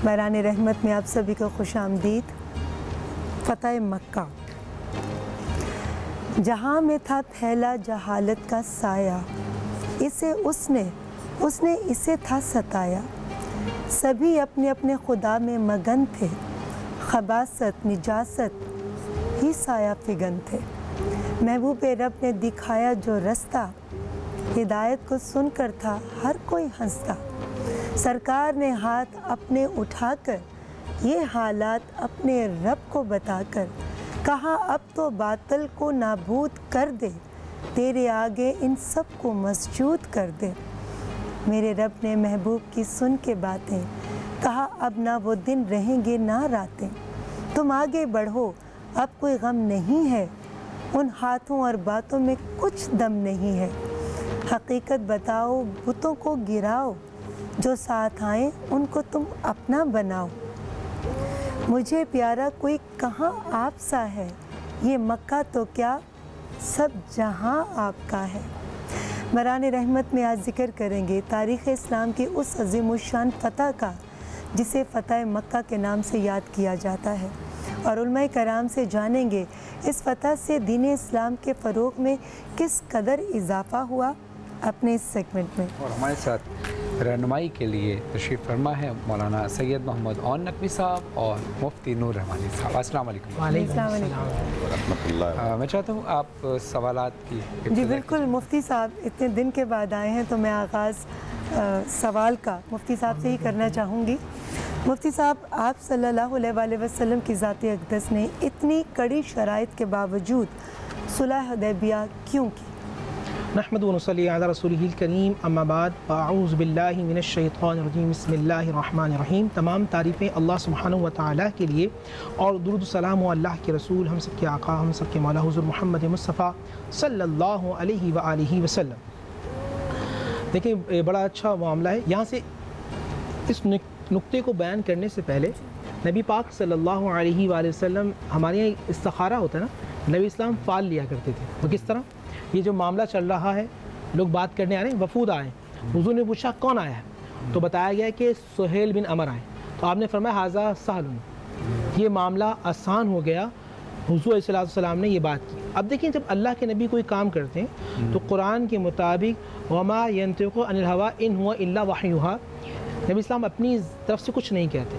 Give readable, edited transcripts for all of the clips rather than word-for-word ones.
باران رحمت میں آپ سبھی کو خوش آمدید۔ فتح مکہ۔ جہاں میں تھا پھیلا جہالت کا سایہ، اس نے اسے تھا ستایا۔ سبھی اپنے اپنے خدا میں مگن تھے، خباثت نجاست ہی سایہ فگن تھے۔ محبوب رب نے دکھایا جو رستہ، ہدایت کو سن کر تھا ہر کوئی ہنستا۔ سرکار نے ہاتھ اپنے اٹھا کر یہ حالات اپنے رب کو بتا کر کہا اب تو باطل کو نابود کر دے، تیرے آگے ان سب کو مسجود کر دے۔ میرے رب نے محبوب کی سن کے باتیں کہا اب نہ وہ دن رہیں گے نہ راتیں، تم آگے بڑھو اب کوئی غم نہیں ہے، ان ہاتھوں اور باتوں میں کچھ دم نہیں ہے۔ حقیقت بتاؤ بتوں کو گراؤ، جو ساتھ آئیں ان کو تم اپنا بناؤ۔ مجھے پیارا کوئی کہاں آپ سا ہے، یہ مکہ تو کیا سب جہاں آپ کا ہے۔ باران رحمت میں آج ذکر کریں گے تاریخ اسلام کی اس عظیم الشان فتح کا جسے فتح مکہ کے نام سے یاد کیا جاتا ہے، اور علماء کرام سے جانیں گے اس فتح سے دین اسلام کے فروغ میں کس قدر اضافہ ہوا اپنے اس سیگمنٹ میں۔ اور ہمارے ساتھ رہنمائی کے لیے تشریف فرما ہے مولانا سید محمد عون نقوی صاحب اور مفتی نور رحمانی صاحب۔ السلام علیکم۔ السلام علیکم ورحمۃ اللہ۔ میں چاہتا ہوں آپ سوالات کی جی بالکل، مفتی صاحب اتنے دن کے بعد آئے ہیں تو میں آغاز سوال کا مفتی صاحب سے ہی کرنا چاہوں گی۔ مفتی صاحب، آپ صلی اللہ علیہ وآلہ وسلم کی ذات اقدس نے اتنی کڑی شرائط کے باوجود صلح حدیبیہ کیوں کی؟ نحمد و نصلی علی رسولہ الکریم، اما بعد، فاعوذ باللہ من الشیطان الرجیم، بسم اللہ الرحمن الرحیم۔ تمام تعریفیں اللہ سبحانہ و تعالیٰ کے لیے، اور درود و سلام و اللہ کے رسول، ہم سب کے آقا، ہم سب کے مولا حضور محمد مصطفیٰ صلی اللہ علیہ وآلہ وسلم۔ دیکھیں بڑا اچھا معاملہ ہے۔ یہاں سے اس نقطے کو بیان کرنے سے پہلے نبی پاک صلی اللہ علیہ وآلہ وسلم، ہمارے یہاں استخارہ ہوتا ہے نا، نبی اسلام فال لیا کرتے تھے۔ وہ کس طرح؟ یہ جو معاملہ چل رہا ہے، لوگ بات کرنے آ رہے ہیں، وفود آئے، حضور نے پوچھا کون آیا ہے، تو بتایا گیا کہ سہیل بن عمر آئے، تو آپ نے فرمایا ھذا سہل، یہ معاملہ آسان ہو گیا۔ حضور علیہ السلام نے یہ بات کی۔ اب دیکھیں جب اللہ کے نبی کوئی کام کرتے ہیں تو قرآن کے مطابق وما ینطق عن الہوی ان هو الا وحی یوحی، نبی اسلام اپنی طرف سے کچھ نہیں کہتے،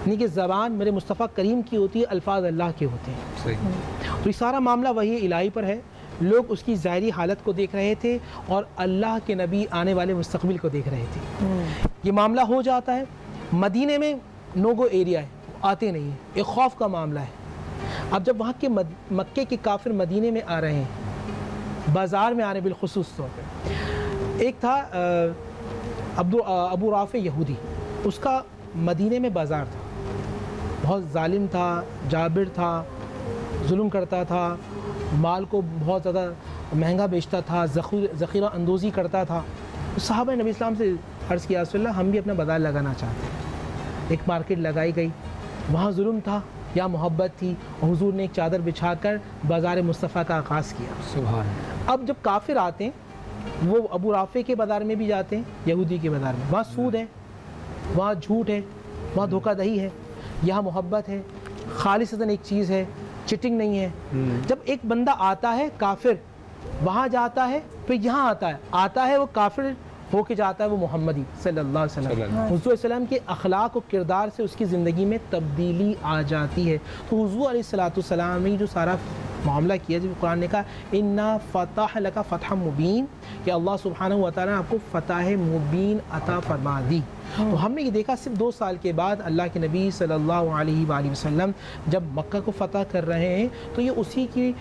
یعنی کہ زبان میرے مصطفیٰ کریم کی ہوتی ہے، الفاظ اللہ کے ہوتے ہیں۔ صحیح۔ تو یہ سارا معاملہ وحی الہی پر ہے، لوگ اس کی ظاہری حالت کو دیکھ رہے تھے اور اللہ کے نبی آنے والے مستقبل کو دیکھ رہے تھے۔ یہ معاملہ ہو جاتا ہے، مدینے میں نو گو ایریا ہے، آتے نہیں ہیں، ایک خوف کا معاملہ ہے۔ اب جب وہاں کے مکے کے کافر مدینے میں آ رہے ہیں، بازار میں آ رہے ہیں بالخصوص طور پہ، ایک تھا ابو رافع یہودی، اس کا مدینے میں بازار تھا، بہت ظالم تھا، جابر تھا، ظلم کرتا تھا، مال کو بہت زیادہ مہنگا بیچتا تھا، ذخیرہ اندوزی کرتا تھا۔ صحابہ نبی اسلام سے عرض کیا رسول اللہ ہم بھی اپنا بازار لگانا چاہتے ہیں۔ ایک مارکیٹ لگائی گئی، وہاں ظلم تھا یا محبت تھی، اور حضور نے ایک چادر بچھا کر بازار مصطفیٰ کا آغاز کیا۔ سبحان اللہ۔ اب جب کافر آتے ہیں وہ ابو رافع کے بازار میں بھی جاتے ہیں، یہودی کے بازار میں، وہاں سود ہے، وہاں جھوٹ ہے، وہاں دھوکہ دہی ہے، یہاں محبت ہے، خالصتاً ایک چیز ہے، چٹنگ نہیں ہے۔ جب ایک بندہ آتا ہے کافر، وہاں جاتا ہے، پھر یہاں آتا ہے وہ کافر ہو کے جاتا ہے وہ محمدی صلی اللہ علیہ وسلم۔ حضور علیہ السلام کے اخلاق و کردار سے اس کی زندگی میں تبدیلی آ جاتی ہے۔ تو حضور علیہ السلام نے جو سارا معاملہ کیا، جب قرآن نے کہا اِنَّا فَتَحْ لَكَ فَتْحًا مُبِينًا، کہ اللہ سبحانہ و تعالیٰ نے آپ کو فتح مبین عطا فرما دی۔ تو ہم نے یہ دیکھا صرف 2 سال کے بعد اللہ کے نبی صلی اللہ علیہ وآلہ وسلم جب مکہ کو فتح کر رہے ہیں، تو یہ اسی کی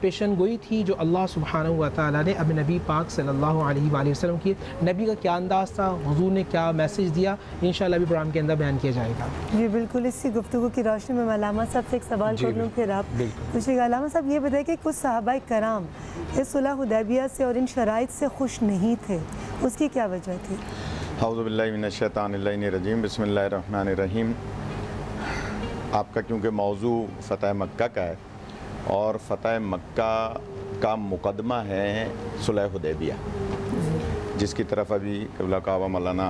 پیشن گوئی تھی جو اللہ سبحانہ و تعالیٰ نے اب نبی پاک صلی اللہ علیہ وآلہ وسلم کی، نبی کا کیا انداز تھا، حضور نے کیا میسیج دیا، انشاءاللہ بھی پروگرام کے اندر بیان کیا جائے گا۔ جی بالکل، اسی گفتگو کی روشنی میں علامہ صاحب سے ایک سوال کر لوں، پھر آپ پوچھیے گا۔ علامہ صاحب یہ بتائیں کہ کچھ صحابہ کرام اس صلح حدیبیہ سے اور ان شرائط سے خوش نہیں تھے، اس کی کیا وجہ تھی؟ اعوذ باللہ من الشیطان الرجیم، بسم اللہ الرحمن الرحیم۔ آپ کا کیونکہ موضوع فتح مکہ کا ہے اور فتح مکہ کا مقدمہ ہے صلح حدیبیہ، جس کی طرف ابھی قبلہ کعبہ مولانا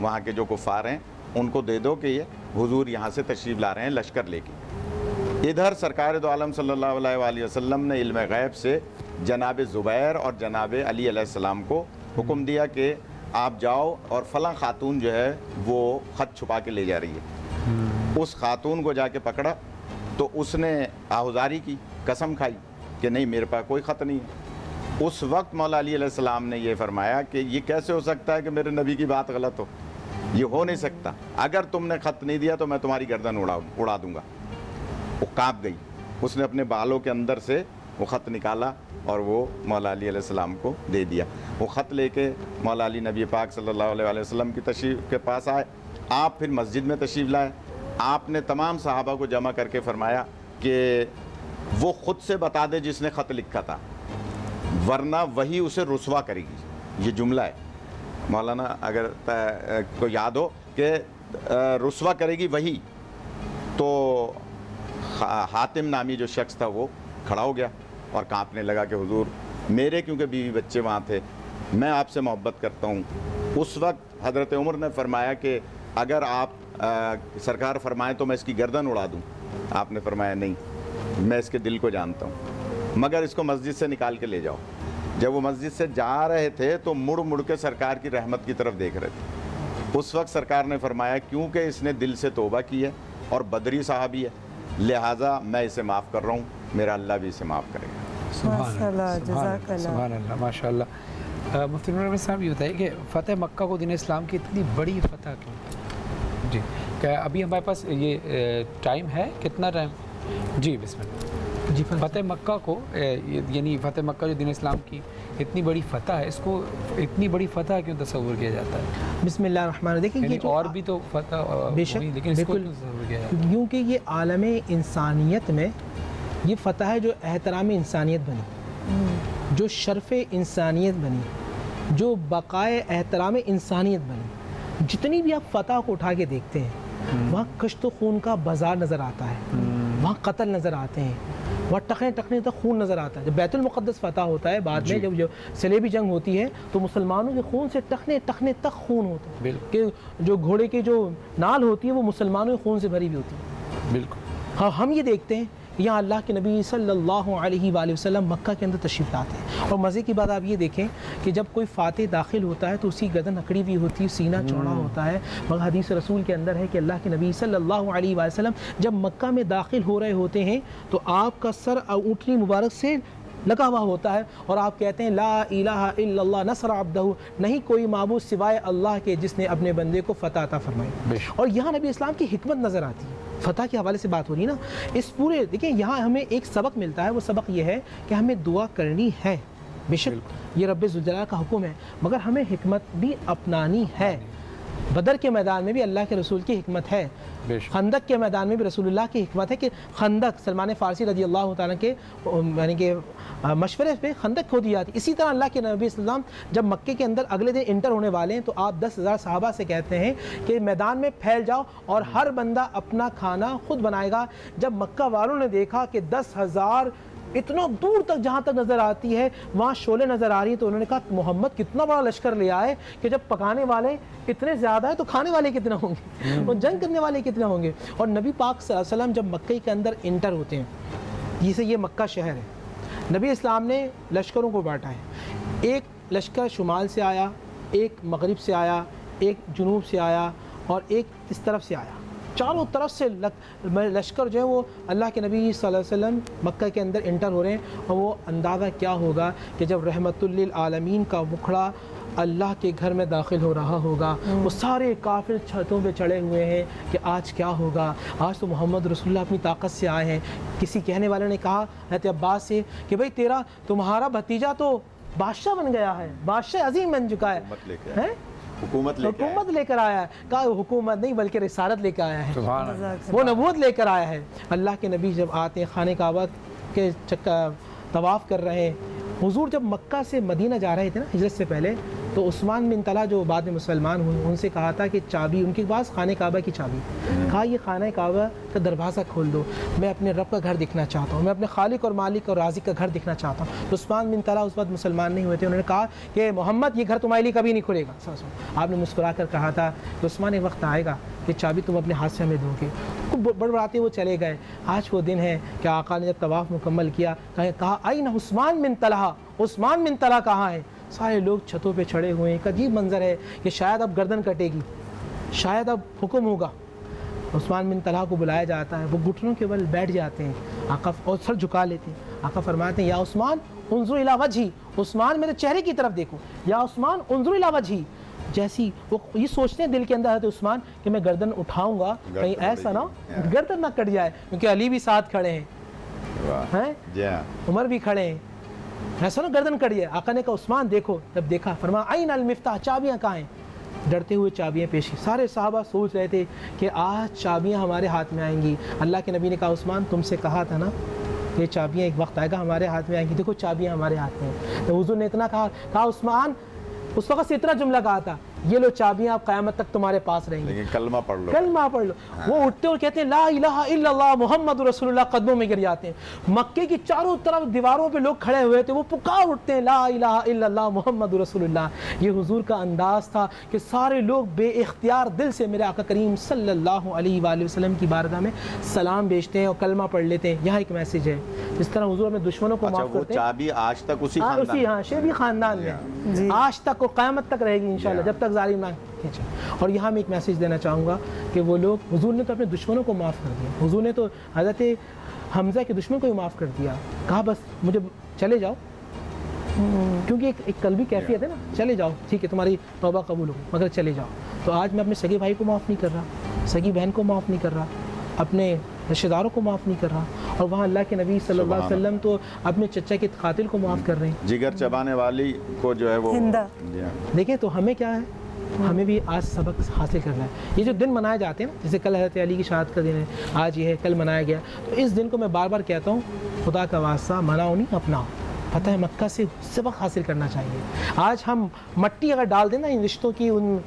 وہاں کے جو کفار ہیں ان کو دے دو کہ یہ حضور یہاں سے تشریف لا رہے ہیں لشکر لے کے۔ ادھر سرکار دو عالم صلی اللہ علیہ وآلہ وسلم نے علم غیب سے جناب زبیر اور جناب علی علیہ السلام کو حکم دیا کہ آپ جاؤ اور فلاں خاتون جو ہے وہ خط چھپا کے لے جا رہی ہے۔ اس خاتون کو جا کے پکڑا تو اس نے آہوزاری کی، قسم کھائی کہ نہیں میرے پاس کوئی خط نہیں ہے۔ اس وقت مولا علی علیہ السلام نے یہ فرمایا کہ یہ کیسے ہو سکتا ہے کہ میرے نبی کی بات غلط ہو، یہ ہو نہیں سکتا، اگر تم نے خط نہیں دیا تو میں تمہاری گردن اڑا دوں گا۔ وہ کانپ گئی، اس نے اپنے بالوں کے اندر سے وہ خط نکالا اور وہ مولا علی علیہ السلام کو دے دیا۔ وہ خط لے کے مولا علی نبی پاک صلی اللہ علیہ وسلم کی تشریف کے پاس آئے۔ آپ پھر مسجد میں تشریف لائے۔ آپ نے تمام صحابہ کو جمع کر کے فرمایا کہ وہ خود سے بتا دے جس نے خط لکھا تھا، ورنہ وہی اسے رسوا کرے گی۔ یہ جملہ ہے مولانا اگر کو یاد ہو کہ رسوا کرے گی وہی۔ تو حاتم نامی جو شخص تھا وہ کھڑا ہو گیا اور کانپنے لگا کہ حضور میرے کیونکہ بیوی بچے وہاں تھے، میں آپ سے محبت کرتا ہوں۔ اس وقت حضرت عمر نے فرمایا کہ اگر آپ سرکار فرمائیں تو میں اس کی گردن اڑا دوں۔ آپ نے فرمایا نہیں، میں اس کے دل کو جانتا ہوں، مگر اس کو مسجد سے نکال کے لے جاؤ۔ جب وہ مسجد سے جا رہے تھے تو مڑ مڑ کے سرکار کی رحمت کی طرف دیکھ رہے تھے۔ اس وقت سرکار نے فرمایا کیونکہ اس نے دل سے توبہ کی ہے اور بدری صحابی ہے، لہٰذا میں اسے معاف کر رہا ہوں، میرا اللہ بھی اسے معاف کرے گا۔ ماشاء اللہ، جزاک اللہ۔ سبحان اللہ، ماشاء اللہ۔ مفتی نور احمد صاحب یہ بتائیے کہ فتح مکہ کو دین اسلام کی اتنی بڑی فتح کیوں؟ جی کہ ابھی ہمارے پاس یہ ٹائم ہے، کتنا ٹائم؟ جی بسم اللہ۔ جی فتح مکہ کو یعنی فتح مکہ جو دین اسلام کی اتنی بڑی فتح ہے، اس کو اتنی بڑی فتح کیوں تصور کیا جاتا ہے؟ بسم اللہ الرحمن الرحیم۔ دیکھیں یعنی یہ جو اور بھی تو فتح بے شک، ہوئی، لیکن اس کو بالکل، کیوں تصور کیا جاتا ہے؟ کیونکہ یہ عالم انسانیت میں یہ فتح ہے جو احترام انسانیت بنی، جو شرف انسانیت بنی، جو بقائے احترام انسانیت بنی۔ جتنی بھی آپ فتح کو اٹھا کے دیکھتے ہیں وہاں کشت و خون کا بازار نظر آتا ہے، وہاں قتل نظر آتے ہیں، وہاں ٹخنے تک خون نظر آتا ہے۔ جب بیت المقدس فتح ہوتا ہے بعد میں، جب صلیبی جنگ ہوتی ہے تو مسلمانوں کے خون سے ٹخنے تک خون ہوتا ہے، کہ جو گھوڑے کی جو نال ہوتی ہے وہ مسلمانوں کے خون سے بھری ہوئی ہوتی ہے۔ بالکل۔ ہاں ہم یہ دیکھتے ہیں یہاں اللہ کے نبی صلی اللہ علیہ وآلہ وسلم مکہ کے اندر تشریف لاتے ہیں، اور مزے کی بات آپ یہ دیکھیں کہ جب کوئی فاتح داخل ہوتا ہے تو اسی گردن اکڑی ہوئی ہوتی ہے، سینہ چوڑا ہوتا ہے، مگر حدیث رسول کے اندر ہے کہ اللہ کے نبی صلی اللہ علیہ وآلہ وسلم جب مکہ میں داخل ہو رہے ہوتے ہیں تو آپ کا سر اونٹنی مبارک سے لگا ہوا ہوتا ہے اور آپ کہتے ہیں لا الہ الا اللہ نصر عبدہ، نہیں کوئی معبود سوائے اللہ کے جس نے اپنے بندے کو فتح عطا فرمائی۔ اور یہاں نبی اسلام کی حکمت نظر آتی ہے، فتح کے حوالے سے بات ہو رہی ہے نا، اس پورے دیکھیں یہاں ہمیں ایک سبق ملتا ہے، وہ سبق یہ ہے کہ ہمیں دعا کرنی ہے، بے شک یہ رب ذوالجلال کا حکم ہے، مگر ہمیں حکمت بھی اپنانی ہے۔ بدر کے میدان میں بھی اللہ کے رسول کی حکمت ہے، خندق کے میدان میں بھی رسول اللہ کی حکمت ہے کہ خندق سلمان فارسی رضی اللہ تعالیٰ کے یعنی کہ مشورے پہ خندق کھودی جاتی۔ اسی طرح اللہ کے نبی اسلام جب مکے کے اندر اگلے دن انٹر ہونے والے ہیں تو آپ 10,000 صحابہ سے کہتے ہیں کہ میدان میں پھیل جاؤ اور ہر بندہ اپنا کھانا خود بنائے گا۔ جب مکہ والوں نے دیکھا کہ 10,000 اتنا دور تک جہاں تک نظر آتی ہے وہاں شعلے نظر آ رہی ہیں، تو انہوں نے کہا محمد کتنا بڑا لشکر لے آئے کہ جب پکانے والے اتنے زیادہ ہیں تو کھانے والے کتنے ہوں گے اور جنگ کرنے والے کتنے ہوں گے۔ اور نبی پاک صلی اللہ علیہ وسلم جب مکہ کے اندر انٹر ہوتے ہیں، جسے یہ مکہ شہر ہے، نبی اسلام نے لشکروں کو بانٹا ہے، ایک لشکر شمال سے آیا، ایک مغرب سے آیا، ایک جنوب سے آیا اور ایک اس طرف سے آیا، چاروں طرف سے لشکر جو ہے وہ اللہ کے نبی صلی اللہ علیہ وسلم مکہ کے اندر انٹر ہو رہے ہیں۔ اور وہ اندازہ کیا ہوگا کہ جب رحمت للعالمین کا مکھڑا اللہ کے گھر میں داخل ہو رہا ہوگا، وہ سارے کافر چھتوں پہ چڑھے ہوئے ہیں کہ آج کیا ہوگا، آج تو محمد رسول اللہ اپنی طاقت سے آئے ہیں۔ کسی کہنے والے نے کہا حضرت عباس سے کہ بھئی تمہارا بھتیجا تو بادشاہ بن گیا ہے، بادشاہ عظیم بن چکا ہے، حکومت لے کر آیا ہے۔ کہا حکومت نہیں بلکہ رسالت لے کر آیا ہے، وہ نبوت لے کر آیا ہے۔ اللہ کے نبی جب آتے ہیں خانہ کعبہ کے طواف کر رہے ہیں، حضور جب مکہ سے مدینہ جا رہے تھے نا ہجرت سے پہلے، تو عثمان بن طلحہ جو بعد میں مسلمان ہوئے ان سے کہا تھا کہ چابی ان کے پاس خانہ کعبہ کی چابی، کہا یہ خانہ کعبہ کا دروازہ کھول دو، میں اپنے رب کا گھر دیکھنا چاہتا ہوں، میں اپنے خالق اور مالک اور رازق کا گھر دیکھنا چاہتا ہوں۔ تو عثمان بن طلحہ اس وقت مسلمان نہیں ہوئے تھے، انہوں نے کہا کہ محمد یہ گھر تمہارے لیے کبھی نہیں کھلے گا۔ آپ نے مسکرا کر کہا تھا کہ عثمان ایک وقت آئے گا کہ چابی تم اپنے ہاتھ سے ہمیں دو گے۔ بڑبڑاتے وہ چلے گئے۔ آج وہ دن ہے کہ آقا نے جب طواف مکمل کیا کہا آئین عثمان بن طلحہ، عثمان بن طلحہ کہاں ہے؟ سارے لوگ چھتوں پہ چڑھے ہوئے ہیں۔ ایک عجیب منظر ہے کہ شاید اب گردن کٹے گی، شاید اب حکم ہوگا۔ عثمان بن طلحہ کو بلایا جاتا ہے، وہ گھٹنوں کے بل بیٹھ جاتے ہیں، آقا اور سر جھکا لیتے ہیں۔ آقا فرماتے ہیں یا عثمان انظر الی وجہی، عثمان میرے چہرے کی طرف دیکھو، یا عثمان انظر الی وجہی۔ جیسی وہ یہ سوچتے ہیں دل کے اندر حضرت عثمان کہ میں گردن اٹھاؤں گا کہیں ایسا نہ گردن نہ کٹ جائے، کیونکہ علی بھی ساتھ کھڑے ہیں، عمر بھی کھڑے ہیں، ایسا نہ گردن کٹ جائے۔ آقا نے کہا عثمان دیکھو، جب دیکھا فرمایا عین المفتاح، چابیاں کہاں ہیں؟ ڈرتے ہوئے چابیاں پیش کی۔ سارے صحابہ سوچ رہے تھے کہ آج چابیاں ہمارے ہاتھ میں آئیں گی۔ اللہ کے نبی نے کہا عثمان تم سے کہا تھا نا یہ چابیاں ایک وقت آئے گا ہمارے ہاتھ میں آئیں گی، دیکھو چابیاں ہمارے ہاتھ میں ہیں۔ تو حضور نے اتنا کہا عثمان، اس وقت سے اتنا جملہ کہا تھا یہ لو چابیاں اب قیامت تک تمہارے پاس رہیں گی، کلمہ پڑھ لو، کلمہ پڑھ لو۔ وہ اٹھتے اور کہتے ہیں لا الہ الا اللہ محمد رسول اللہ، قدموں میں گر جاتے ہیں۔ مکے کی چاروں طرف دیواروں پہ لوگ کھڑے ہوئے تھے، وہ پکار اٹھتے ہیں لا الہ الا اللہ محمد رسول اللہ۔ یہ حضور کا انداز تھا کہ سارے لوگ بے اختیار دل سے میرے آقا کریم صلی اللہ علیہ وآلہ وسلم کی بارگاہ میں سلام بیچتے ہیں اور کلمہ پڑھ لیتے ہیں۔ یہاں ایک میسیج ہے، جس طرح حضور اپنے دشمنوں کو معاف کرتے ہیں، چابی آج تک اسی شیبی خاندان میں آج تک اور قیامت تک رہے گی انشاءاللہ، جب تک ظالم نہ کھینچے۔ اور یہاں میں ایک میسیج دینا چاہوں گا کہ وہ لوگ، حضور نے تو اپنے دشمنوں کو معاف کر دیا، حضور نے تو حضرت حمزہ کے دشمن کو بھی معاف کر دیا، کہا بس مجھے چلے جاؤ، کیونکہ ایک قلبی کیفیت ہے نا، چلے جاؤ ٹھیک ہے تمہاری توبہ قبول ہوگی مگر چلے جاؤ۔ تو آج میں اپنے سگے بھائی کو معاف نہیں کر رہا، سگی بہن کو معاف نہیں کر رہا، اپنے رشتہ داروں کو معاف نہیں کر رہا، اور وہاں اللہ کے نبی صلی اللہ علیہ وسلم تو اپنے چچا کے قاتل کو معاف کر رہے ہیں، جگر چبانے والی کو جو ہے وہ دیکھیں۔ تو ہمیں کیا ہے، ہمیں بھی آج سبق حاصل کرنا ہے۔ یہ جو دن منائے جاتے ہیں نا، جیسے کل حضرت علی کی شہادت کا دن ہے، آج یہ ہے، کل منایا گیا، تو اس دن کو میں بار بار کہتا ہوں خدا کا واسطہ مناؤ نہیں اپناؤ۔ فتح مکہ سے سبق حاصل کرنا چاہیے۔ آج ہم مٹی اگر ڈال دیں نا ان رشتوں کی ان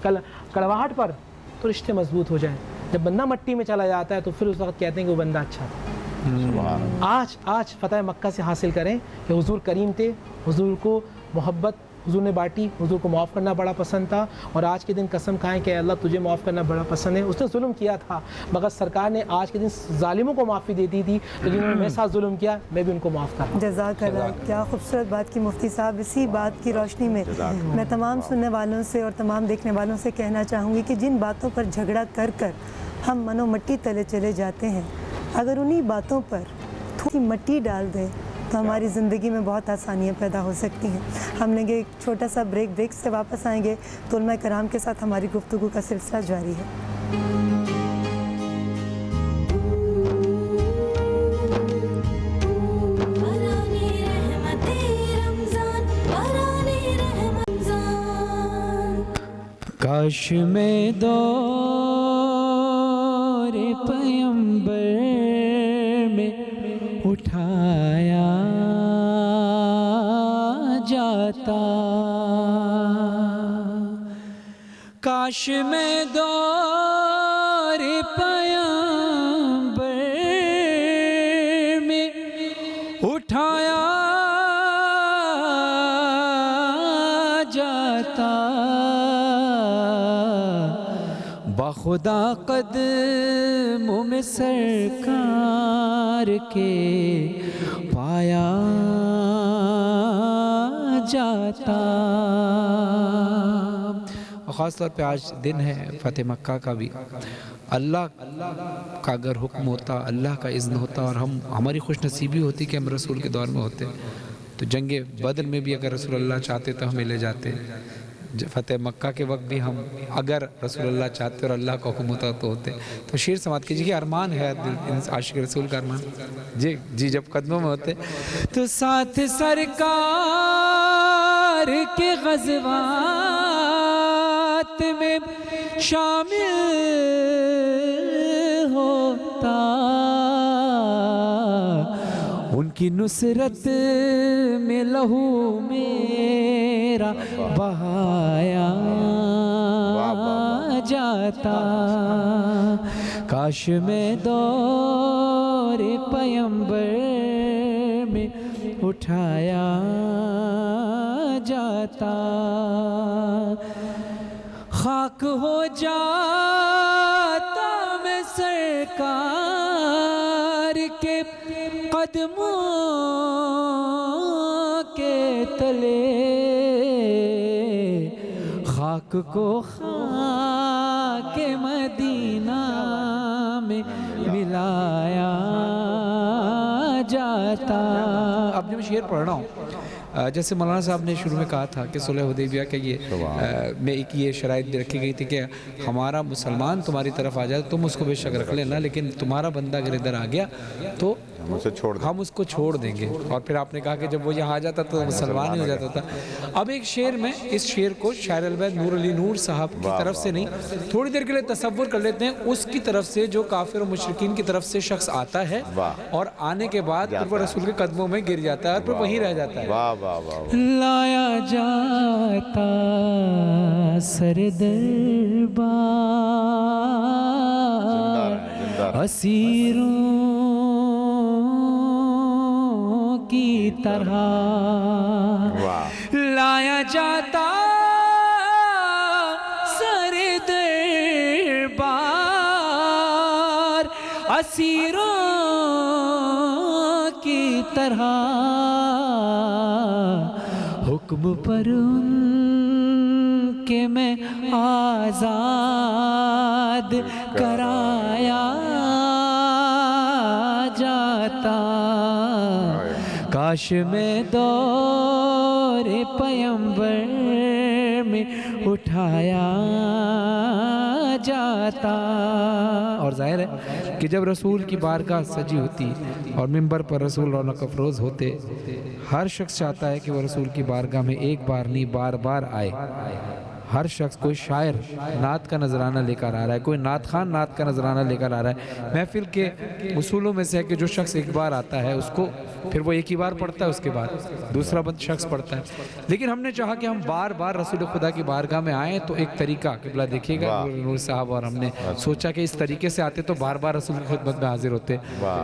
کڑواہٹ پر تو رشتے مضبوط ہو جائیں۔ جب بندہ مٹی میں چلا جاتا ہے تو پھر اس وقت کہتے ہیں کہ وہ بندہ اچھا تھا۔ آج فتح مکہ سے حاصل کریں کہ حضور کریم تھے، حضور کو محبت حضور نے بانٹی، حضور کو معاف کرنا بڑا پسند تھا، اور آج کے دن قسم کھائیں کہ اللہ تجھے معاف کرنا بڑا پسند ہے۔ اس نے ظلم کیا تھا مگر سرکار نے آج کے دن ظالموں کو معافی دے دی تھی، تو جنہوں نے میرے ساتھ ظلم کیا میں بھی ان کو معاف کر رہا ہوں۔ جزاک اللہ، کیا خوبصورت بات کی مفتی صاحب۔ اسی بات کی روشنی میں میں تمام سننے والوں سے اور تمام دیکھنے والوں سے کہنا چاہوں گی کہ جن باتوں پر جھگڑا کر کر ہم من و مٹی تلے چلے جاتے ہیں، اگر انہی باتوں پر تھوڑی مٹی ڈال دیں تو ہماری زندگی میں بہت آسانیاں پیدا ہو سکتی ہیں۔ ہم لیں گے ایک چھوٹا سا بریک سے واپس آئیں گے تو علماء کرام کے ساتھ ہماری گفتگو کا سلسلہ جاری ہے۔ کاش میں دور پیمبر میں اٹھایا جاتا، کاش میں دور پیمبر میں اٹھایا جاتا، بخدا قدموں میں سرکار کے پایا جاتا۔ اور خاص طور پہ آج دن ہے فتح مکہ کا بھی، اللہ کا اگر حکم ہوتا، اللہ کا اذن ہوتا اور ہماری خوش نصیبی ہوتی کہ ہم رسول کے دور میں ہوتے تو جنگ بدر میں بھی اگر رسول اللہ چاہتے تو ہمیں لے جاتے، فتح مکہ کے وقت بھی ہم اگر رسول اللہ چاہتے اور اللہ کا حکم ہوتا تو ہوتے۔ تو شیر سماعت کیجیے کہ ارمان ہے عاشق رسول کا ارمان، جی جب قدموں میں ہوتے تو ساتھ سرکار کے غزوات میں شامل ہوتا، ان کی نصرت میں لہو میں تیرا بہایا جاتا، کاش میں دور پیمبر میں اٹھایا جاتا، خاک ہو جاتا میں سرکار کے قدموں کے تلے، خاک کو خاک مدینہ میں ملایا جاتا۔ اب جب میں شعر پڑھ رہا ہوں، جیسے مولانا صاحب نے شروع میں کہا تھا کہ صلح حدیبیہ کے یہ میں ایک یہ شرائط رکھی گئی تھی کہ ہمارا مسلمان تمہاری طرف آ جائے تم اس کو بے شک رکھ لینا، لیکن تمہارا بندہ اگر ادھر آ گیا تو ہم اس کو چھوڑ دیں گے۔ اور پھر آپ نے کہا کہ جب وہ یہاں آ جاتا تو مسلمان ہی ہو جاتا تھا۔ اب ایک شعر میں اس شعر کو شاعر البید نور علی نور صاحب کی طرف سے نہیں، تھوڑی دیر کے لیے تصور کر لیتے ہیں اس کی طرف سے جو کافر و مشرکین کی طرف سے شخص آتا ہے اور آنے کے بعد پھر وہ رسول کے قدموں میں گر جاتا ہے اور پھر وہیں رہ جاتا ہے۔ لایا جاتا سر دربار اسیروں کی طرح، لایا جاتا سر دربار اسیروں کی طرح، حکم پر ان کے میں آزاد کرایا جاتا، کاش میں دور پیمبر میں اٹھایا جاتا۔ اور ظاہر ہے کہ جب رسول کی بارگاہ سجی ہوتی اور منبر پر رسول رونق افروز ہوتے، ہر شخص چاہتا ہے کہ وہ رسول کی بارگاہ میں ایک بار نہیں بار بار آئے۔ ہر شخص، کوئی شاعر نعت کا نذرانہ لے کر آ رہا ہے، کوئی نعت خان نعت کا نذرانہ لے کر آ رہا ہے۔ محفل کے اصولوں میں سے ہے کہ جو شخص ایک بار آتا ہے اس کو پھر وہ ایک ہی بار پڑھتا ہے، اس کے بعد دوسرا شخص پڑھتا ہے۔ لیکن ہم نے چاہا کہ ہم بار بار رسول خدا کی بارگاہ میں آئیں، تو ایک طریقہ قبلہ دیکھیے گا نور صاحب، اور ہم نے سوچا کہ اس طریقے سے آتے تو بار بار رسول کی خدمت میں حاضر ہوتے۔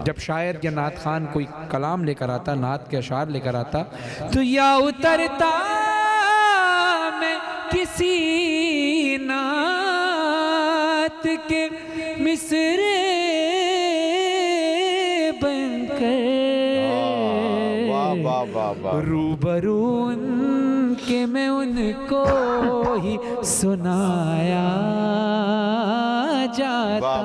جب شاعر یا نعت خان کوئی کلام لے کر آتا، نعت کے اشعار لے کر آتا، تو یا اترتا میں کسی نعت کے مصرے بن کر روبرو ان کے میں ان کو ہی سنایا جاتا،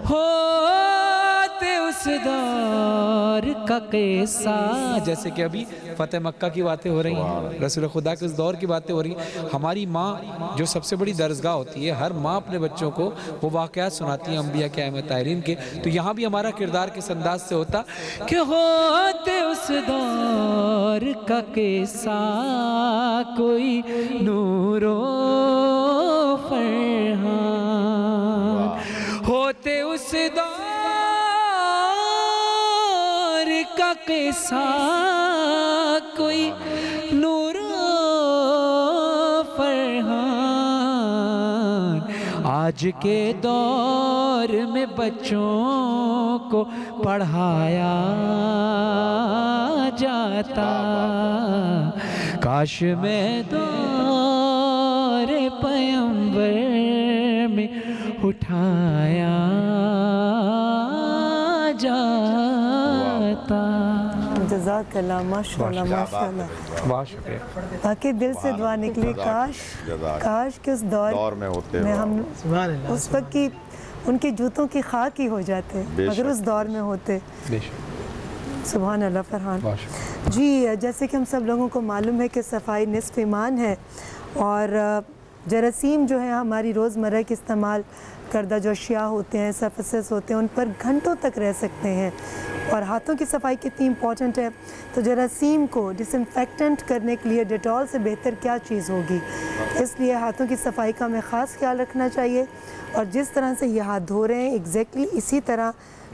ہوتے اس دور کا قصہ، جیسے کہ ابھی فتح مکہ کی باتیں ہو رہی ہیں، رسول خدا کے اس دور کی باتیں ہو رہی ہیں۔ ہماری ماں جو سب سے بڑی درسگاہ ہوتی ہے، ہر ماں اپنے بچوں کو وہ واقعات سناتی ہیں انبیاء کے ائمہ طاہرین کے، تو یہاں بھی ہمارا کردار کس انداز سے ہوتا کہ ہوتے اس دور کا قصہ کوئی نور و فرحان، ہوتے اس دور کا قصہ کوئی نور و فرحان، آج کے دور میں بچوں کو پڑھایا جاتا، کاش میں دور پیمبر میں اٹھایا جاتا۔ جزاک اللہ، ماشاءاللہ ماشاءاللہ، بہت شکریہ۔ باقی دل سے دعا نکلی، کاش کہ اس دور میں ہم اس وقت کی ان کی جوتوں کی خاک ہی ہو جاتے اگر اس دور میں ہوتے۔ سبحان اللہ فرحان جی، جیسے کہ ہم سب لوگوں کو معلوم ہے کہ صفائی نصف ایمان ہے، اور جراثیم جو ہیں ہماری روزمرہ کے استعمال کردہ جو اشیاء ہوتے ہیں، سرفیسز ہوتے ہیں، ان پر گھنٹوں تک رہ سکتے ہیں، اور ہاتھوں کی صفائی کتنی امپورٹنٹ ہے۔ تو جراثیم کو ڈس انفیکٹنٹ کرنے کے لیے ڈیٹول سے بہتر کیا چیز ہوگی، اس لیے ہاتھوں کی صفائی کا ہمیں خاص خیال رکھنا چاہیے، اور جس طرح سے یہ ہاتھ دھو رہے ہیں ایگزیکٹلی اسی طرح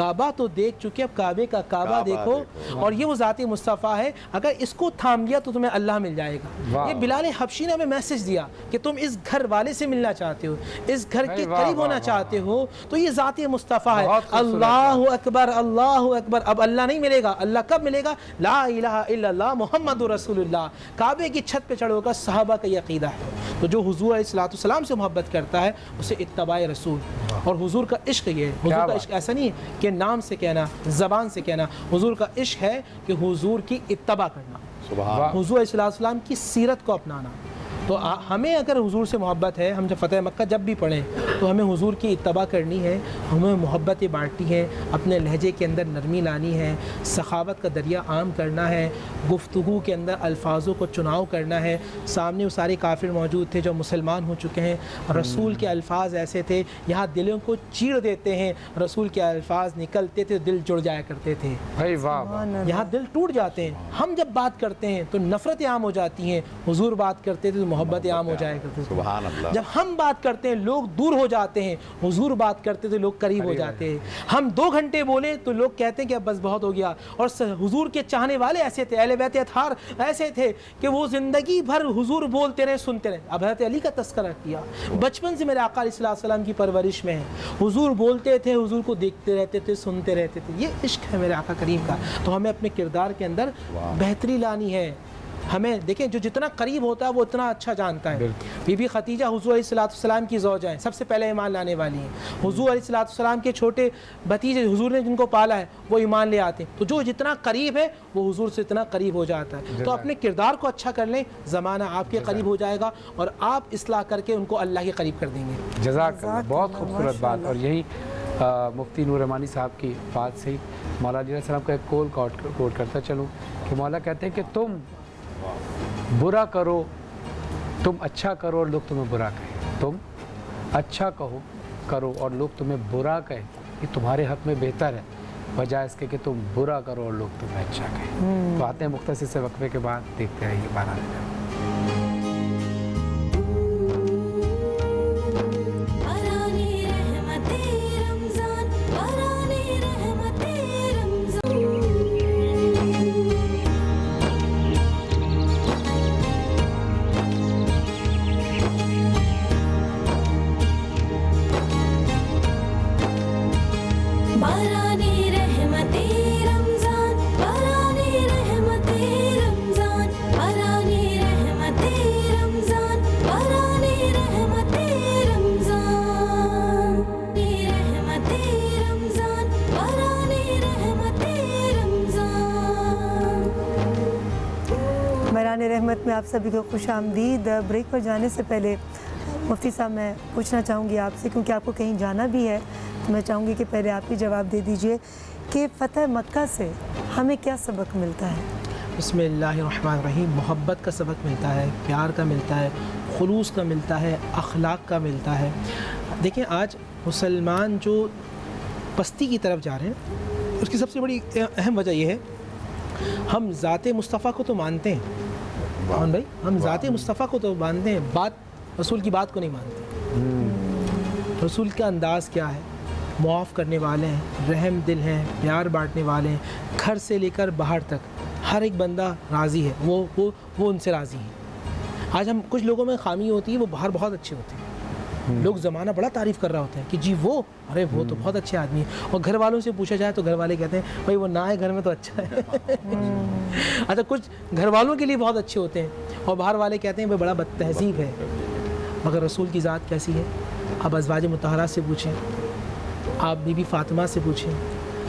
کعبہ تو دیکھ چکے، اب کعبے کا کعبہ دیکھو، اور یہ وہ ذات مصطفیٰ ہے، اگر اس کو تھام لیا تو تمہیں اللہ مل جائے گا۔ یہ بلال حبشی نے ہمیں میسج دیا کہ تم اس گھر والے سے ملنا چاہتے ہو، اس گھر کے قریب ہونا چاہتے ہو، تو یہ ذات مصطفیٰ ہے۔ اللہ اکبر، اللہ اکبر۔ اب اللہ نہیں ملے گا، اللہ کب ملے گا؟ لا الہ الا اللہ محمد رسول اللہ۔ کعبے کی چھت پہ چڑھو گا، صحابہ کا یہ عقیدہ ہے۔ تو جو حضور علیہ الصلوۃ والسلام سے محبت کرتا ہے اسے اتباع رسول، اور حضور کا عشق یہ ہے۔ حضور کا عشق ایسا نہیں ہے کہ نام سے کہنا، زبان سے کہنا، حضور کا عشق ہے کہ حضور کی اتباع کرنا، حضور علیہ الصلوۃ والسلام کی سیرت کو اپنانا۔ تو ہمیں اگر حضور سے محبت ہے، ہم جب فتح مکہ جب بھی پڑھیں تو ہمیں حضور کی اتباع کرنی ہے، ہمیں محبتیں بانٹنی ہے، اپنے لہجے کے اندر نرمی لانی ہے، سخاوت کا دریا عام کرنا ہے، گفتگو کے اندر الفاظوں کو چناؤ کرنا ہے۔ سامنے وہ سارے کافر موجود تھے جو مسلمان ہو چکے ہیں، رسول کے الفاظ ایسے تھے یہاں دلوں کو چیر دیتے ہیں، رسول کے الفاظ نکلتے تھے دل جڑ جایا کرتے تھے، یہاں دل ٹوٹ جاتے ہیں۔ ہم جب بات کرتے ہیں تو نفرتیں عام ہو جاتی ہیں، حضور بات کرتے تھے تو محبت عام ہو جایا کرتے تھے۔ جب ہم بات کرتے ہیں لوگ دور ہو جاتے ہیں، حضور بات کرتے تھے لوگ قریب ہو جاتے ہیں۔ ہم 2 گھنٹے بولے تو لوگ کہتے ہیں کہ اب بس بہت ہو گیا۔ اور حضور کے چاہنے والے ایسے تھے، اہل بیت اطہار ایسے تھے کہ وہ زندگی بھر حضور بولتے رہے، سنتے رہے۔ اب حضرت علی کا تذکرہ کیا، بچپن سے میرے آقا علیہ الصلوۃ والسلام کی پرورش میں ہے، حضور بولتے تھے، حضور کو دیکھتے رہتے تھے، سنتے رہتے تھے۔ یہ عشق ہے میرے آقا کریم کا۔ تو ہمیں اپنے کردار کے اندر بہتری لانی ہے۔ ہمیں دیکھیں جو جتنا قریب ہوتا ہے وہ اتنا اچھا جانتا ہے۔ بی بی خدیجہ حضور علیہ الصلوۃ والسلام کی زوجہ ہیں، سب سے پہلے ایمان لانے والی ہیں۔ حضور علیہ الصلوۃ والسلام کے چھوٹے بھتیجے حضور نے جن کو پالا ہے وہ ایمان لے آتے ہیں۔ تو جو جتنا قریب ہے وہ حضور سے اتنا قریب ہو جاتا ہے۔ تو اپنے کردار کو اچھا کر لیں، زمانہ آپ کے قریب ہو جائے گا اور آپ اصلاح کر کے ان کو اللہ کے قریب کر دیں گے۔ جزاک اللہ، بہت خوبصورت بات۔ اور یہی مفتی نور رحمانی صاحب کی بات سے مولا علیہ السلام کا ایک قول کوٹ کرتا چلوں کہ مولا کہتے ہیں کہ تم برا کرو، تم اچھا کرو اور لوگ تمہیں برا کہیں، تم اچھا کرو اور لوگ تمہیں برا کہیں، یہ تمہارے حق میں بہتر ہے بجائے اس کے کہ تم برا کرو اور لوگ تمہیں اچھا کہیں۔ تو آتے ہیں مختصر سے وقفے کے بعد، دیکھتے رہیے بارہ رحمت میں آپ سبھی کو خوش آمدید۔ بریک پر جانے سے پہلے مفتی صاحب میں پوچھنا چاہوں گی آپ سے، کیونکہ آپ کو کہیں جانا بھی ہے تو میں چاہوں گی کہ پہلے آپ ہی جواب دے دیجئے کہ فتح مکہ سے ہمیں کیا سبق ملتا ہے؟ بسم اللہ الرحمن الرحیم۔ محبت کا سبق ملتا ہے، پیار کا ملتا ہے، خلوص کا ملتا ہے، اخلاق کا ملتا ہے۔ دیکھیں آج مسلمان جو پستی کی طرف جا رہے ہیں اس کی سب سے بڑی اہم وجہ یہ ہے ہم ذات مصطفیٰ کو تو مانتے ہیں بھائی، ہم ذات مصطفیٰ کو تو مانتے ہیں، بات رسول کی بات کو نہیں مانتے۔ رسول کا انداز کیا ہے؟ معاف کرنے والے ہیں، رحم دل ہیں، پیار بانٹنے والے ہیں، گھر سے لے کر باہر تک ہر ایک بندہ راضی ہے، وہ ان سے راضی ہیں۔ آج ہم کچھ لوگوں میں خامی ہوتی ہے، وہ باہر بہت اچھے ہوتے ہیں، لوگ زمانہ بڑا تعریف کر رہا ہوتا ہے کہ جی وہ تو بہت اچھے آدمی ہیں، اور گھر والوں سے پوچھا جائے تو گھر والے کہتے ہیں بھائی وہ نہ آئے گھر میں تو اچھا ہے۔ اچھا کچھ گھر والوں کے لیے بہت اچھے ہوتے ہیں اور باہر والے کہتے ہیں بھائی بڑا بد تہذیب ہے، مگر رسول کی ذات کیسی ہے؟ آپ ازواج مطہرات سے پوچھیں، آپ بی بی فاطمہ سے پوچھیں،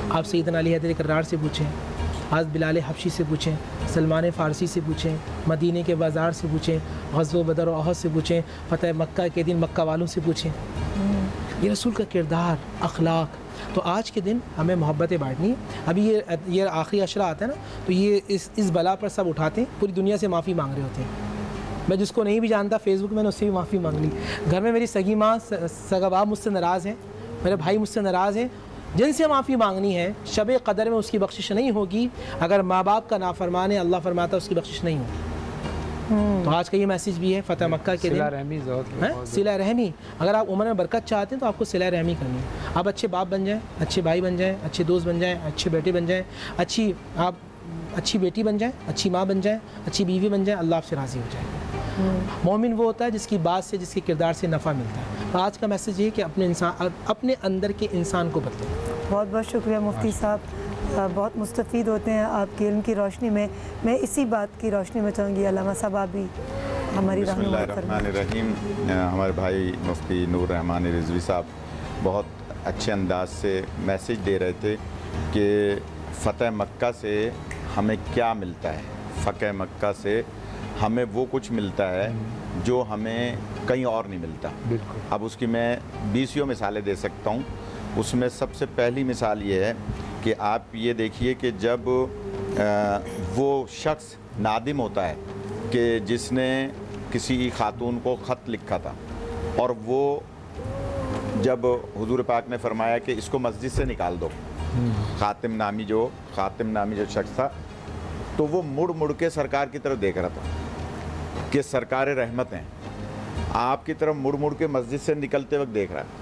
آپ سیدنا علی حیدر کرار سے پوچھیں، آج بلال حبشی سے پوچھیں، سلمان فارسی سے پوچھیں، مدینہ کے بازار سے پوچھیں، غزوہ بدر و احد سے پوچھیں، فتح مکہ کے دن مکہ والوں سے پوچھیں۔ یہ رسول کا کردار، اخلاق۔ تو آج کے دن ہمیں محبتیں بانٹنی ہے۔ ابھی یہ آخری عشرہ آتا ہے نا، تو یہ اس بلا پر سب اٹھاتے ہیں، پوری دنیا سے معافی مانگ رہے ہوتے ہیں۔ میں جس کو نہیں بھی جانتا فیس بک میں نے اس سے بھی معافی مانگ لی۔ گھر میں میری سگی ماں سگا باپ مجھ سے ناراض ہیں، میرے بھائی مجھ سے ناراض ہیں، جن سے معافی مانگنی ہے۔ شب قدر میں اس کی بخشش نہیں ہوگی، اگر ماں باپ کا نافرمان ہے اللہ فرماتا ہے اس کی بخشش نہیں ہوگی۔ تو آج کا یہ میسیج بھی ہے فتح مکہ کے دن صلہ رحمی ضرورت صلہ رحمی. اگر آپ عمر میں برکت چاہتے ہیں تو آپ کو صلہ رحمی کرنی ہے. آپ اچھے باپ بن جائیں, اچھے بھائی بن جائیں, اچھے دوست بن جائیں, اچھے بیٹے بن جائیں, آپ اچھی بیٹی بن جائیں, اچھی ماں بن جائیں, اچھی بیوی بن جائیں, اللہ آپ سے راضی ہو جائے. مومن وہ ہوتا ہے جس کی بات سے, جس کے کردار سے نفع ملتا ہے. اور آج کا میسیج یہ ہے کہ اپنے اندر کے انسان کو بدلیں. بہت بہت شکریہ مفتی صاحب, بہت مستفید ہوتے ہیں آپ کے علم کی روشنی میں. میں اسی بات کی روشنی میں چاہوں گی علامہ صاحب آپ بھی ہماری بسم اللہ رہنمائی الرحمن الرحیم. ہمارے بھائی مفتی نور رحمان رضوی صاحب بہت اچھے انداز سے میسیج دے رہے تھے کہ فتح مکہ سے ہمیں کیا ملتا ہے. فتح مکہ سے ہمیں وہ کچھ ملتا ہے جو ہمیں کہیں اور نہیں ملتا. بالکل. اب اس کی میں 20 مثالیں دے سکتا ہوں. اس میں سب سے پہلی مثال یہ ہے کہ آپ یہ دیکھیے کہ جب وہ شخص نادم ہوتا ہے کہ جس نے کسی خاتون کو خط لکھا تھا, اور وہ جب حضور پاک نے فرمایا کہ اس کو مسجد سے نکال دو, خاتم نامی جو شخص تھا, تو وہ مڑ کے سرکار کی طرف دیکھ رہا تھا کہ سرکار رحمت ہیں, آپ کی طرف مڑ کے مسجد سے نکلتے وقت دیکھ رہا ہے.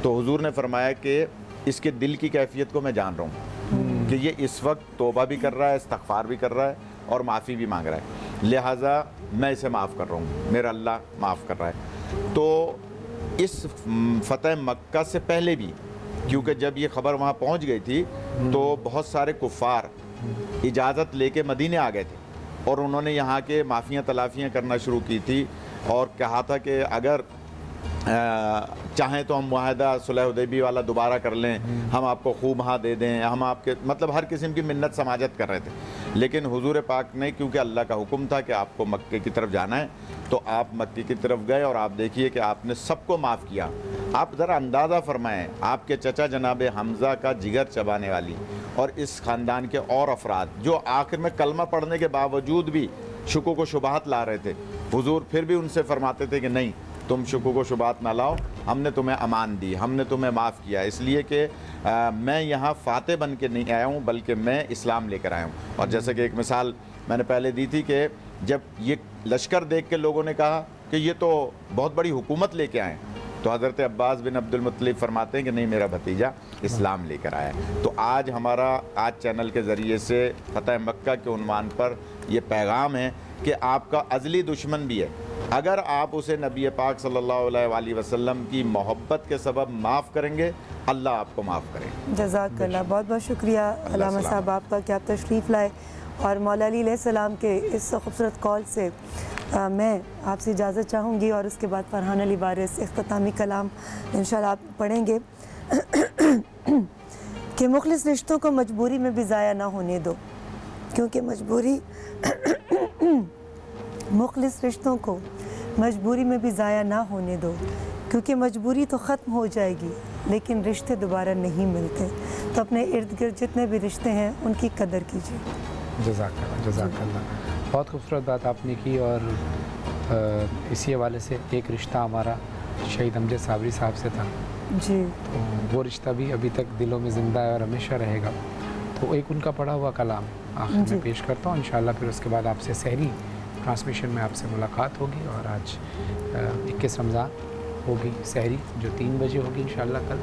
تو حضور نے فرمایا کہ اس کے دل کی کیفیت کو میں جان رہا ہوں کہ یہ اس وقت توبہ بھی کر رہا ہے, استغفار بھی کر رہا ہے, اور معافی بھی مانگ رہا ہے, لہٰذا میں اسے معاف کر رہا ہوں, میرا اللہ معاف کر رہا ہے. تو اس فتح مکہ سے پہلے بھی, کیونکہ جب یہ خبر وہاں پہنچ گئی تھی تو بہت سارے کفار اجازت لے کے مدینے آ گئے تھے, اور انہوں نے یہاں کے معافیاں تلافیاں کرنا شروع کی تھی, اور کہا تھا کہ اگر چاہیں تو ہم معاہدہ صلح حدیبیہ والا دوبارہ کر لیں, ہم آپ کو خوب ہاں دے دیں, ہم آپ کے مطلب ہر قسم کی منت سماجت کر رہے تھے. لیکن حضور پاک نے, کیونکہ اللہ کا حکم تھا کہ آپ کو مکے کی طرف جانا ہے, تو آپ مکے کی طرف گئے, اور آپ دیکھیے کہ آپ نے سب کو معاف کیا. آپ ذرا اندازہ فرمائیں, آپ کے چچا جناب حمزہ کا جگر چبانے والی اور اس خاندان کے اور افراد جو آخر میں کلمہ پڑھنے کے باوجود بھی شکوک و شبہات لا رہے تھے, حضور پھر بھی ان سے فرماتے تھے کہ نہیں, تم شکوک و شبہات نہ لاؤ, ہم نے تمہیں امان دی, ہم نے تمہیں معاف کیا, اس لیے کہ میں یہاں فاتح بن کے نہیں آیا ہوں بلکہ میں اسلام لے کر آیا ہوں. اور جیسے کہ ایک مثال میں نے پہلے دی تھی کہ جب یہ لشکر دیکھ کے لوگوں نے کہا کہ یہ تو بہت بڑی حکومت لے کے آئے, تو حضرت عباس بن عبد المطلب فرماتے ہیں کہ نہیں, میرا بھتیجا اسلام لے کر آیا. تو آج آج چینل کے ذریعے سے فتح مکہ کے عنوان پر یہ پیغام ہے کہ آپ کا ازلی دشمن بھی ہے, اگر آپ اسے نبی پاک صلی اللہ علیہ وآلہ وسلم کی محبت کے سبب معاف کریں گے, اللہ آپ کو معاف کرے. جزاک اللہ. بہت بہت شکریہ علامہ صاحب آپ کا کہ آپ تشریف لائے, اور مولا علی علیہ السلام کے اس خوبصورت قول سے میں آپ سے اجازت چاہوں گی, اور اس کے بعد فرحان علی وارث اختتامی کلام انشاءاللہ آپ پڑھیں گے کہ مخلص رشتوں کو مجبوری میں بھی ضائع نہ ہونے دو, کیونکہ مخلص رشتوں کو مجبوری میں بھی ضائع نہ ہونے دو, کیونکہ مجبوری تو ختم ہو جائے گی لیکن رشتے دوبارہ نہیں ملتے. تو اپنے ارد گرد جتنے بھی رشتے ہیں ان کی قدر کیجیے. جزاک اللہ, جزاک اللہ. بہت خوبصورت بات آپ نے کی, اور اسی حوالے سے ایک رشتہ ہمارا شہید امجد صابری صاحب سے تھا, جی, تو وہ رشتہ بھی ابھی تک دلوں میں زندہ ہے اور ہمیشہ رہے گا. تو ایک ان کا پڑھا ہوا کلام آخر میں پیش کرتا ہوں انشاءاللہ, پھر اس کے بعد آپ سے سحری ٹرانسمیشن میں آپ سے ملاقات ہوگی, اور آج 21 رمضان ہوگی سحری جو 3 بجے ہوگی انشاءاللہ کل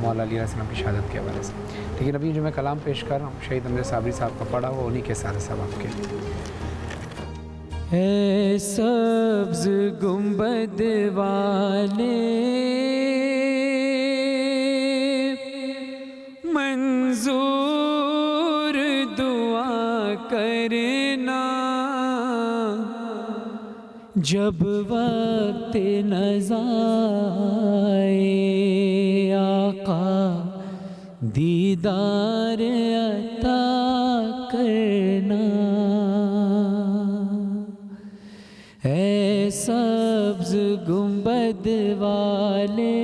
مولا علی علیہ السلام کی شہادت کے حوالے سے. لیکن ابھی جو میں کلام پیش کر رہا ہوں شہید امجد صابری صاحب کا پڑھا ہوا, انہی کے سارے ثواب کے لیے. اے سبز گنبد والے منظور دعا کرنا, جب وقت نزا آئے آقا دیدار عطا کرنا. اے سبز گنبد والے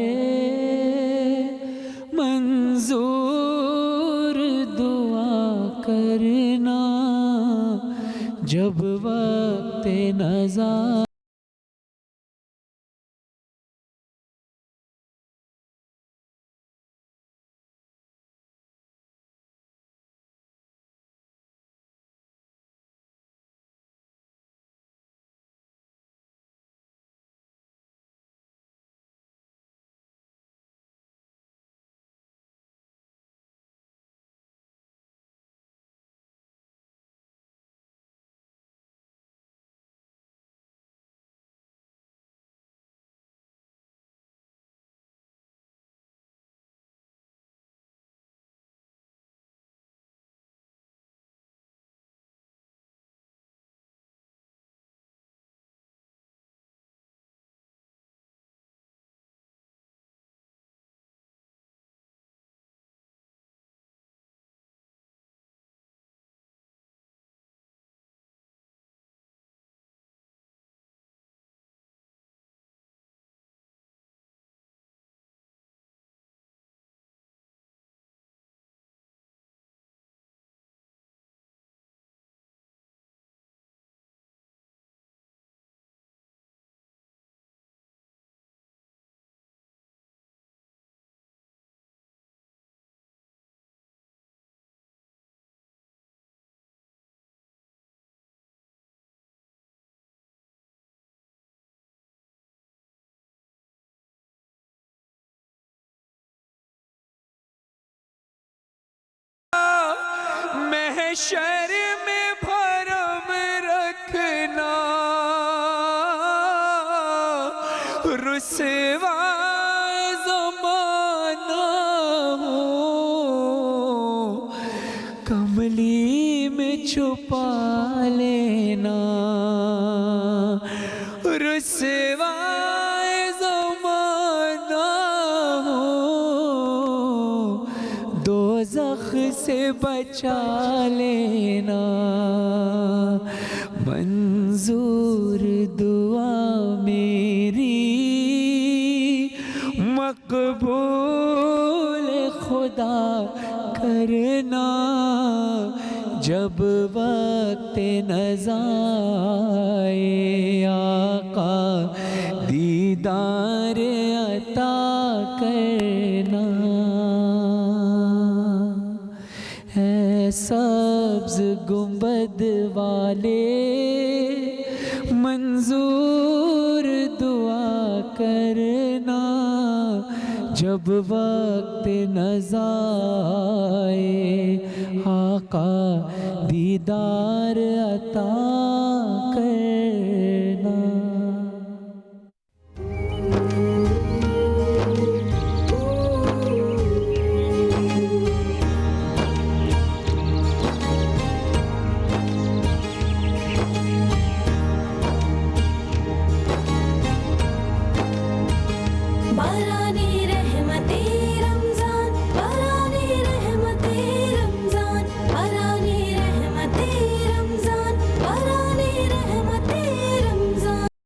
منظور دعا کرنا, جب وقت نزا محشر میں بھرم رکھنا رسوا زمانہ ہو کملی میں چھپا لینا رسوا زمانہ ہو دوزخ سے بچا لینا منظور دعا میری مقبول خدا کرنا جب وقت نزا آئے آقا دیدار عطا کرنا ہے سبز گنبد والے منظور دعا کرنا جب وقت نزا آئے آقا دیدار عطا